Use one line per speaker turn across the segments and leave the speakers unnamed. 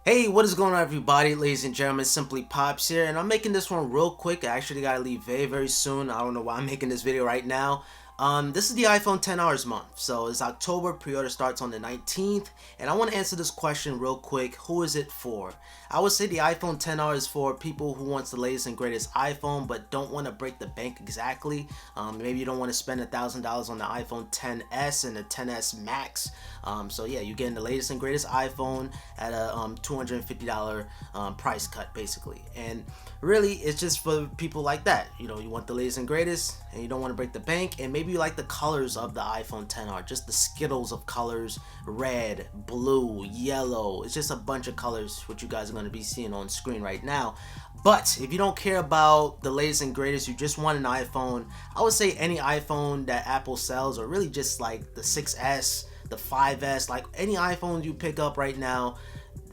Hey, what is going on, everybody? Ladies and gentlemen, SimplyPops here, and I'm making this one real quick. I actually gotta leave very soon. I don't know why I'm making this video right now. This is the iPhone 10 hours month, so it's October. Pre-order starts on the 19th, and I want to answer this question real quick. Who is it for? I would say the iPhone 10 hours is for people who wants the latest and greatest iPhone, but don't want to break the bank exactly. Maybe you don't want to spend $1,000 on the iPhone 10s and the 10s Max. So yeah, you're getting the latest and greatest iPhone at a $250 price cut, basically. And really, it's just for people like that. You know, you want the latest and greatest, and you don't want to break the bank, and maybe you like the colors of the iPhone 10R, just the skittles of colors: red, blue, yellow. It's just a bunch of colors, which you guys are going to be seeing on screen right now. But if you don't care about the latest and greatest, you just want an iPhone, I would say any iPhone that Apple sells, or really just like the 6S, the 5S, like any iPhone you pick up right now,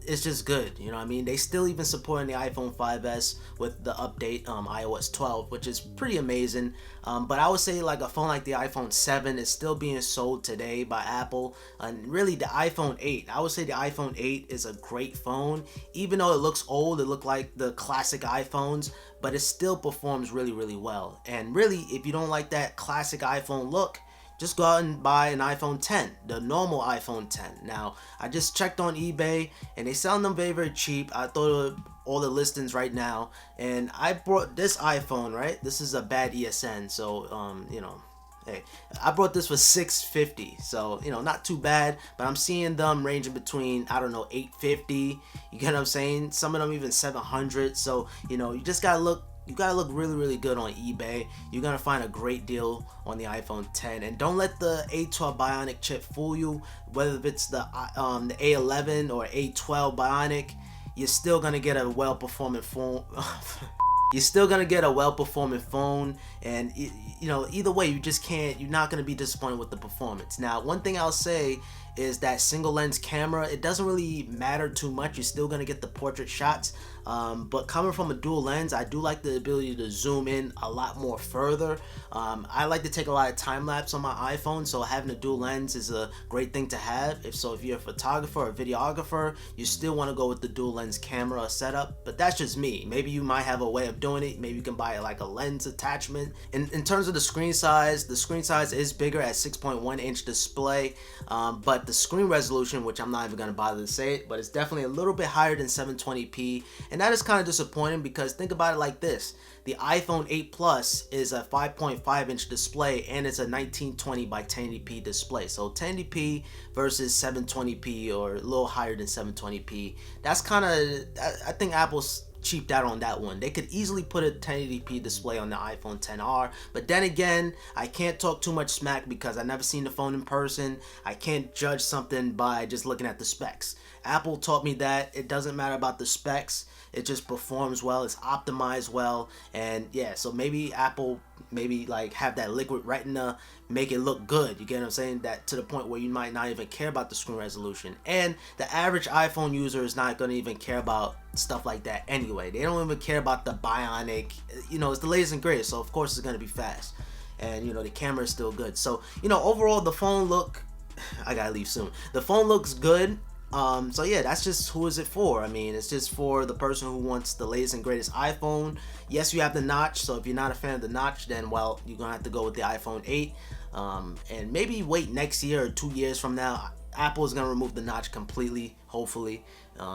it's just good. You know what I mean? They still even supporting the iPhone 5S with the update iOS 12, which is pretty amazing. But I would say like a phone like the iPhone 7 is still being sold today by Apple, and really the iPhone 8. I would say the iPhone 8 is a great phone, even though it looks old. It look like the classic iPhones, but it still performs really well. And really, if you don't like that classic iPhone look, just go out and buy an iPhone 10, the normal iPhone 10. Now, I just checked on eBay, and they sell them very cheap. I thought of all the listings right now, and I brought this iPhone, right? This is a bad ESN, so hey, I brought this for $650, so not too bad. But I'm seeing them ranging between, I don't know, $850. You get what I'm saying? Some of them even $700. So you just gotta look. You gotta look really good on eBay. You're gonna find a great deal on the iPhone 10, and don't let the A12 Bionic chip fool you. Whether it's the A11 or A12 Bionic, you're still gonna get a well-performing phone. You're still gonna get a well-performing phone, and either way, you're not gonna be disappointed with the performance. Now, one thing I'll say is that single lens camera, it doesn't really matter too much. You're still gonna get the portrait shots, but coming from a dual lens, I do like the ability to zoom in a lot more further. I like to take a lot of time lapse on my iPhone, so having a dual lens is a great thing to have. If you're a photographer or a videographer, you still want to go with the dual lens camera setup. But that's just me. Maybe you might have a way of doing it. Maybe you can buy like a lens attachment. In terms of the screen size is bigger at 6.1 inch display, but the screen resolution, which I'm not even going to bother to say it, but it's definitely a little bit higher than 720p, and that is kind of disappointing because think about it like this: the iPhone 8 Plus is a 5.5 inch display, and it's a 1920 by 1080p display. So 1080p versus 720p, or a little higher than 720p. That's kind of, I think Apple's cheaped out on that one. They could easily put a 1080p display on the iPhone 10R, but then again, I can't talk too much smack because I never seen the phone in person. I can't judge something by just looking at the specs. Apple taught me that it doesn't matter about the specs, it just performs well, it's optimized well. And yeah, so maybe Apple like have that liquid retina, make it look good, you get what I'm saying, that to the point where you might not even care about the screen resolution. And the average iPhone user is not going to even care about stuff like that anyway. They don't even care about the Bionic. It's the latest and greatest, so of course it's going to be fast, and the camera is still good. So overall, the phone I gotta leave soon. The phone looks good. So yeah, that's just who is it for. I mean, it's just for the person who wants the latest and greatest iPhone. Yes, you have the notch, so if you're not a fan of the notch, then well, you're gonna have to go with the iPhone 8, and maybe wait next year or 2 years from now. Apple is gonna remove the notch completely, hopefully.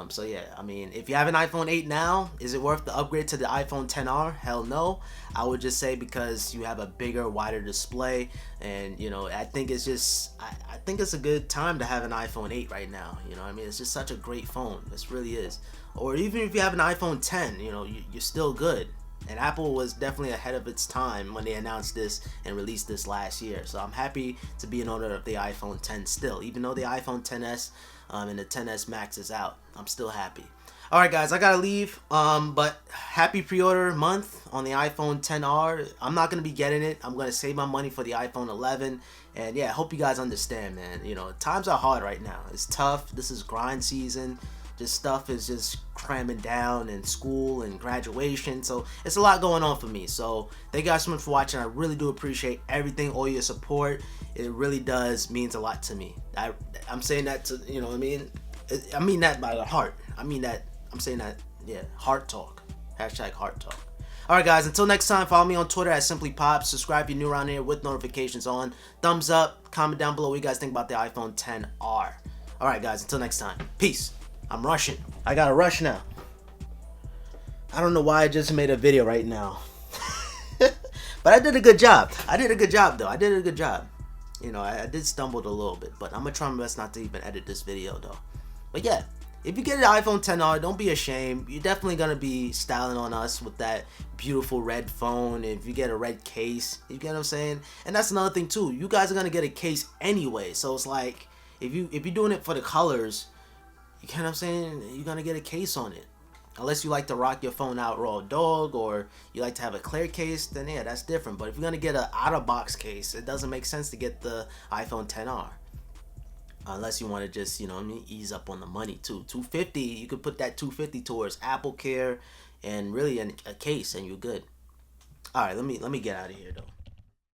So yeah, I mean, if you have an iPhone 8 now, is it worth the upgrade to the iPhone 10R? Hell no. I would just say because you have a bigger, wider display, and I think it's just, I think it's a good time to have an iPhone 8 right now. I mean, it's just such a great phone. This really is. Or even if you have an iPhone 10, you're still good. And Apple was definitely ahead of its time when they announced this and released this last year. So I'm happy to be an owner of the iPhone 10 still. Even though the iPhone 10s and the 10s Max is out, I'm still happy. Alright guys, I gotta leave, but happy pre-order month on the iPhone 10R. I'm not gonna be getting it. I'm gonna save my money for the iPhone 11. And yeah, I hope you guys understand, man. Times are hard right now. It's tough. This is grind season. Just stuff is just cramming down, and school and graduation, so it's a lot going on for me. So thank you guys so much for watching. I really do appreciate everything, all your support. It really does means a lot to me. I'm saying that to, I mean that by the heart. I mean that, I'm saying that, yeah, heart talk. Hashtag heart talk. Alright guys, until next time, follow me on Twitter at SimplyPops. Subscribe if you're new around here with notifications on. Thumbs up, comment down below what you guys think about the iPhone XR. Alright guys, until next time. Peace. I'm rushing. I gotta rush now. I don't know why I just made a video right now. But I did a good job. I did a good job though. I did a good job. You know, I did stumble a little bit, but I'm gonna try my best not to even edit this video though. But yeah, if you get an iPhone XR, don't be ashamed. You're definitely gonna be styling on us with that beautiful red phone. If you get a red case, you get what I'm saying? And that's another thing too. You guys are gonna get a case anyway. So it's like, if you're doing it for the colors, you get what I'm saying? You're gonna get a case on it. Unless you like to rock your phone out raw dog, or you like to have a clear case, then yeah, that's different. But if you're gonna get an out-of-box case, it doesn't make sense to get the iPhone XR. Unless you want to just, you know what I mean, ease up on the money too. $250, you could put that $250 towards Apple Care and really a case, and you're good. All right, let me get out of here though.